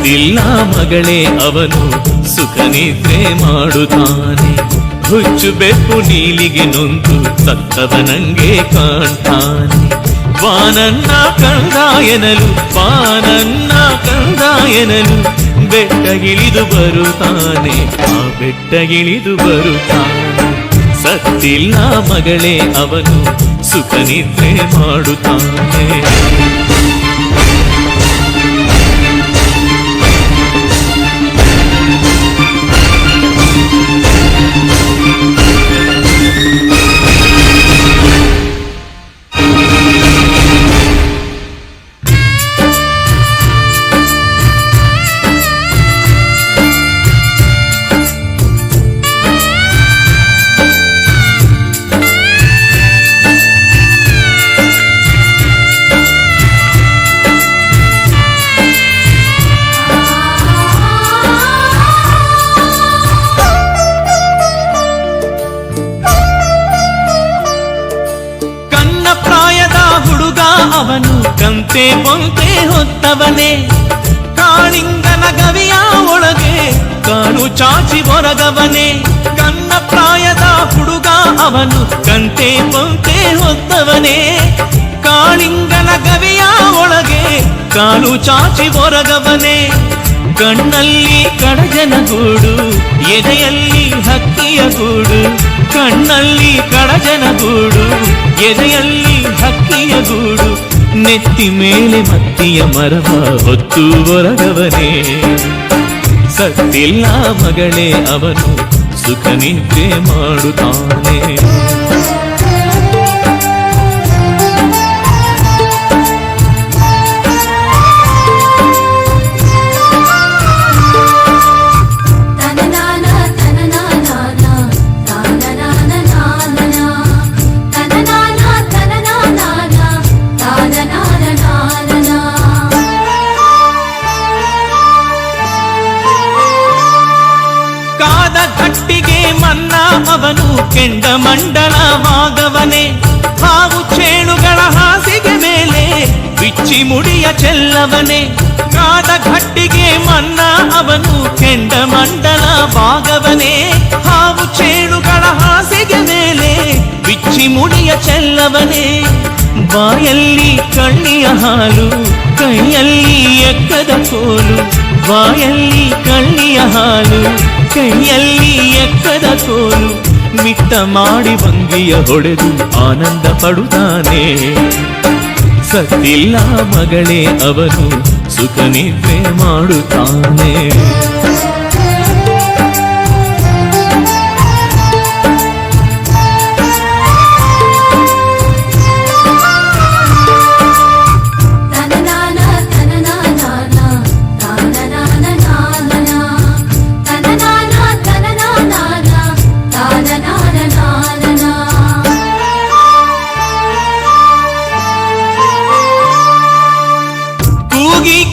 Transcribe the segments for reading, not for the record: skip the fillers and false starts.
ಸತ್ತಿಲ್ಲ ಮಗಳೇ ಅವನು ಸುಖ ನಿದ್ರೆ ಮಾಡುತ್ತಾನೆ. ಹುಚ್ಚು ಬೆಪ್ಪು ನೀಲಿಗೆ ನೊಂದು ಸತ್ತವನಂಗೆ ಕಾಣ್ತಾನೆ. ಬಾನನ್ನ ಕಂದ ಎನ್ನಲು ಬಾನನ್ನ ಕಂದ ಎನ್ನಲು ಬೆಟ್ಟ ಇಳಿದು ಬರುತ್ತಾನೆ. ಆ ಬೆಟ್ಟ ಇಳಿದು ಬರುತ್ತಾನೆ. ಸತ್ತಿಲ್ಲ ಮಗಳೇ ಅವನು ಸುಖ ನಿದ್ರೆ ಮಾಡುತ್ತಾನೆ. ಅವನು ಕಂತೆ ಬೊಂತೆ ಹೊತ್ತವನೇ. ಕಾಳಿಂಗನ ಗವಿಯ ಒಳಗೆ ಕಾಣು ಚಾಚಿ ಹೊರಗವನೇ. ಕನ್ನ ಪ್ರಾಯದ ಹುಡುಗ ಅವನು ಕಂತೆ ಬೊಂತೆ ಹೊತ್ತವನೇ. ಕಾಳಿಂಗನ ಗವಿಯ ಒಳಗೆ ಕಾಣು ಚಾಚಿ ಹೊರಗವನೇ. ಕಣ್ಣಲ್ಲಿ ಕಡಜನ ಗೂಡು ಎದೆಯಲ್ಲಿ ಹಕ್ಕಿಯ ಗೂಡು. ಕಣ್ಣಲ್ಲಿ ಕಡಜನ ಗೂಡು ಎದೆಯಲ್ಲಿ ಹಕ್ಕಿಯ ಗೂಡು. ನೆತ್ತಿ ಮೇಲೆ ಮತ್ತಿಯ ಮರವ ಹೊತ್ತು ಹೊರಗವನೇ. ಸತ್ತಿಲ್ಲ ಮಗಳೇ ಅವನು ಸುಖ ನಿದ್ರೆ ಮಾಡುತ್ತಾನೆ. ಗಟ್ಟಿಗೆ ಮನ್ನ ಅವನು ಕೆಂಡ ಮಂಡಲವಾಗವನೇ. ಹಾವು ಚೇಳುಗಳ ಹಾಸಿಗೆ ಮೇಲೆ ಬಿಚ್ಚಿ ಮುಡಿಯ ಚೆಲ್ಲವನೇ. ಕಾದ ಗಟ್ಟಿಗೆ ಮನ್ನ ಅವನು ಕೆಂಡ ಮಂಡಲವಾಗವನೇ. ಹಾವು ಚೇಳುಗಳ ಹಾಸಿಗೆ ಮೇಲೆ ಬಿಚ್ಚಿ ಮುಡಿಯ ಚೆಲ್ಲವನೇ. ಬಾಯಲ್ಲಿ ಕಳ್ಳಿಯ ಹಾಲು ಕೈಯಲ್ಲಿ ಎಕ್ಕದ ಕೋಲು. ಬಾಯಲ್ಲಿ ಕಳ್ಳಿಯ ಹಾಲು ಕೈಯಲ್ಲಿ ಎಕ್ಕದ ಕೋಲು. ಮಿಟ್ಟ ಮಾಡಿ ಭಂಗಿಯ ಹೊಡೆದು ಆನಂದ ಪಡುತ್ತಾನೆ. ಸತ್ತಿಲ್ಲ ಮಗಳೇ ಅವನು ಸುಖ ನಿದ್ರೆ ಮಾಡುತ್ತಾನೆ.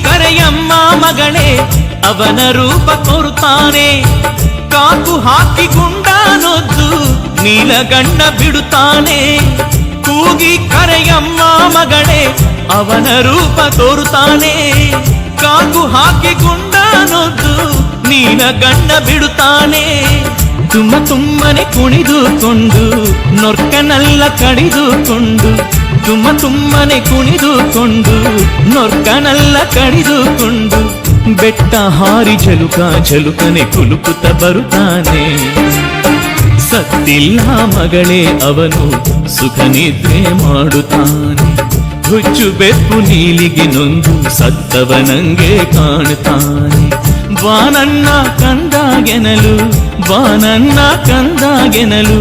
ಕರೆಯಮ್ಮ ಮಗಳೇ ಅವನ ರೂಪ ತೋರುತ್ತಾನೆ. ಕಾಕು ಹಾಕಿ ಗುಂಡನೊದ್ದು ನೀಲಗಣ್ಣ ಬಿಡುತ್ತಾನೆ. ಕೂಗಿ ಕರೆಯಮ್ಮ ಮಗಳೇ ಅವನ ರೂಪ ತೋರುತ್ತಾನೆ. ಕಾಕು ಹಾಕಿ ಗುಂಡನೊದ್ದು ನೀಲಗಣ್ಣ ಬಿಡುತ್ತಾನೆ. ತುಮ್ಮನೆ ಕುಣಿದುಕೊಂಡು ನೊರ್ಕನಲ್ಲ ಕಡಿದುಕೊಂಡು. ತುಮ್ಮನೆ ಕುಣಿದುಕೊಂಡು ನೊರ್ಕನಲ್ಲ ಕಡಿದುಕೊಂಡು. ಬೆಟ್ಟ ಹಾರಿ ಜಲುಕನೆ ಕುಲುಕುತ್ತ ಬರುತ್ತಾನೆ. ಸತ್ತಿಲ್ಲ ಮಗಳೇ ಅವನು ಸುಖ ನಿದ್ರೆ ಮಾಡುತ್ತಾನೆ. ಹುಚ್ಚು ಬೆಪ್ಪು ನೀಲಿಗೆ ನೊಂದು ಸತ್ತವನಂಗೆ ಕಾಣುತ್ತಾನೆ. ಬಾನನ್ನ ಕಂದಾಗೆನಲು ಬಾನನ್ನ ಕಂದಾಗೆನಲು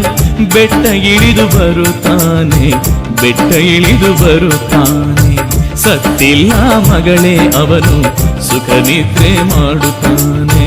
ಬೆಟ್ಟ ಇಳಿದು ಬರುತ್ತಾನೆ. ಬೆಟ್ಟ ಇಳಿದು ಬರುತ್ತಾನೆ. ಸತ್ತಿಲ್ಲ ಮಗಳೇ ಅವನು ಸುಖ ನಿದ್ರೆ ಮಾಡುತ್ತಾನೆ.